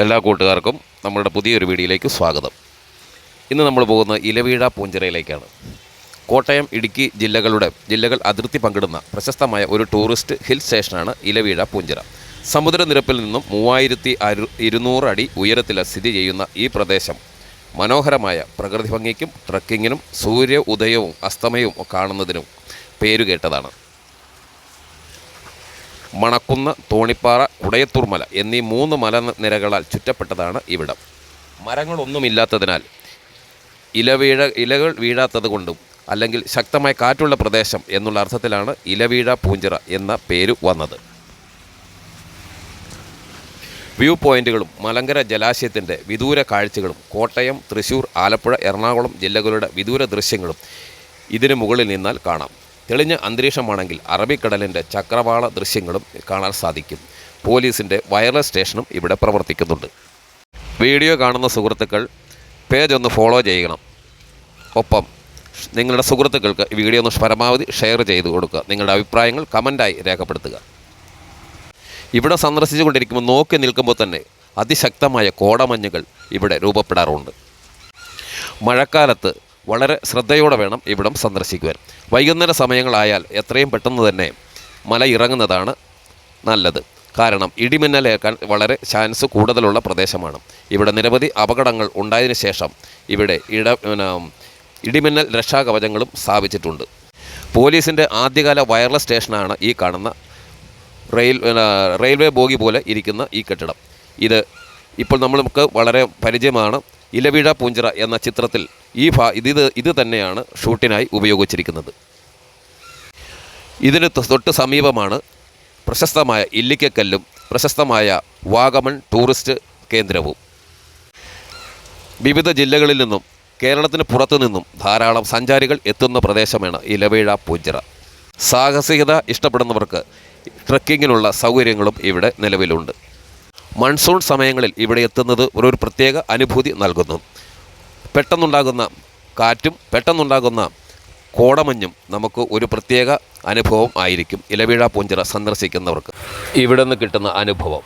എല്ലാ കൂട്ടുകാർക്കും നമ്മളുടെ പുതിയൊരു വീഡിയോയിലേക്ക് സ്വാഗതം. ഇന്ന് നമ്മൾ പോകുന്ന ഇലവീഴ പൂഞ്ചിറയിലേക്കാണ്. കോട്ടയം, ഇടുക്കി ജില്ലകൾ അതിർത്തി പങ്കിടുന്ന പ്രശസ്തമായ ഒരു ടൂറിസ്റ്റ് ഹിൽ സ്റ്റേഷനാണ് ഇലവീഴ പൂഞ്ചിറ. സമുദ്രനിരപ്പിൽ നിന്നും 3200 അടി ഉയരത്തിൽ സ്ഥിതി ചെയ്യുന്ന ഈ പ്രദേശം മനോഹരമായ പ്രകൃതി ഭംഗിക്കും ട്രക്കിങ്ങിനും സൂര്യ ഉദയവും അസ്തമയവും കാണുന്നതിനും പേരുകേട്ടതാണ്. മണക്കുന്ന്, തോണിപ്പാറ, കുടയത്തൂർമല എന്നീ 3 മലനിരകളാൽ ചുറ്റപ്പെട്ടതാണ് ഇവിടം. മരങ്ങളൊന്നുമില്ലാത്തതിനാൽ ഇലകൾ വീഴാത്തത് കൊണ്ടും അല്ലെങ്കിൽ ശക്തമായ കാറ്റുള്ള പ്രദേശം എന്നുള്ള അർത്ഥത്തിലാണ് ഇലവീഴ പൂഞ്ചിറ എന്ന പേര് വന്നത്. വ്യൂ പോയിൻറ്റുകളും മലങ്കര ജലാശയത്തിൻ്റെ വിദൂര കാഴ്ചകളും കോട്ടയം, തൃശ്ശൂർ, ആലപ്പുഴ, എറണാകുളം ജില്ലകളുടെ വിദൂര ദൃശ്യങ്ങളും ഇതിനു മുകളിൽ നിന്നാൽ കാണാം. തെളിഞ്ഞ അന്തരീക്ഷമാണെങ്കിൽ അറബിക്കടലിൻ്റെ ചക്രവാള ദൃശ്യങ്ങളും കാണാൻ സാധിക്കും. പോലീസിൻ്റെ വയർലെസ് സ്റ്റേഷനും ഇവിടെ പ്രവർത്തിക്കുന്നുണ്ട്. വീഡിയോ കാണുന്ന സുഹൃത്തുക്കൾ പേജ് ഒന്ന് ഫോളോ ചെയ്യണം. ഒപ്പം നിങ്ങളുടെ സുഹൃത്തുക്കൾക്ക് ഈ വീഡിയോ ഒന്ന് പരമാവധി ഷെയർ ചെയ്ത് കൊടുക്കുക. നിങ്ങളുടെ അഭിപ്രായങ്ങൾ കമൻറ്റായി രേഖപ്പെടുത്തുക. ഇവിടെ സന്ദർശിച്ചു കൊണ്ടിരിക്കുമ്പോൾ നോക്കി നിൽക്കുമ്പോൾ തന്നെ അതിശക്തമായ കോടമഞ്ഞുകൾ ഇവിടെ രൂപപ്പെടാറുണ്ട്. മഴക്കാലത്ത് വളരെ ശ്രദ്ധയോടെ വേണം ഇവിടം സന്ദർശിക്കുവാൻ. വൈകുന്നേര സമയങ്ങളായാൽ എത്രയും പെട്ടെന്ന് തന്നെ മല ഇറങ്ങുന്നതാണ് നല്ലത്. കാരണം ഇടിമിന്നലേൽക്കാൻ വളരെ ചാൻസ് കൂടുതലുള്ള പ്രദേശമാണ്. ഇവിടെ നിരവധി അപകടങ്ങൾ ഉണ്ടായതിനു ശേഷം ഇവിടെ ഇടിമിന്നൽ രക്ഷാകവചങ്ങളും സ്ഥാപിച്ചിട്ടുണ്ട്. പോലീസിൻ്റെ ആദ്യകാല വയർലെസ് സ്റ്റേഷനാണ് ഈ കാണുന്ന റെയിൽവേ ബോഗി പോലെ ഇരിക്കുന്ന ഈ കെട്ടിടം. ഇപ്പോൾ നമുക്ക് വളരെ പരിചയമാണ്. ഇലവീഴ പൂഞ്ചിറ എന്ന ചിത്രത്തിൽ ഇത് തന്നെയാണ് ഷൂട്ടിനായി ഉപയോഗിച്ചിരിക്കുന്നത്. ഇതിന് തൊട്ട് സമീപമാണ് പ്രശസ്തമായ ഇല്ലിക്കക്കല്ലും പ്രശസ്തമായ വാഗമൺ ടൂറിസ്റ്റ് കേന്ദ്രവും. വിവിധ ജില്ലകളിൽ നിന്നും കേരളത്തിന് പുറത്തു നിന്നും ധാരാളം സഞ്ചാരികൾ എത്തുന്ന പ്രദേശമാണ് ഇലവീഴ പൂഞ്ചിറ. സാഹസികത ഇഷ്ടപ്പെടുന്നവർക്ക് ട്രക്കിങ്ങിനുള്ള സൗകര്യങ്ങളും ഇവിടെ നിലവിലുണ്ട്. മൺസൂൺ സമയങ്ങളിൽ ഇവിടെ എത്തുന്നത് ഒരു പ്രത്യേക അനുഭൂതി നൽകുന്നു. പെട്ടെന്നുണ്ടാകുന്ന കാറ്റും പെട്ടെന്നുണ്ടാകുന്ന കോടമഞ്ഞും നമുക്ക് ഒരു പ്രത്യേക അനുഭവം ആയിരിക്കും ഇലവീഴ പൂഞ്ചിറ സന്ദർശിക്കുന്നവർക്ക് ഇവിടെ നിന്ന് കിട്ടുന്ന അനുഭവം.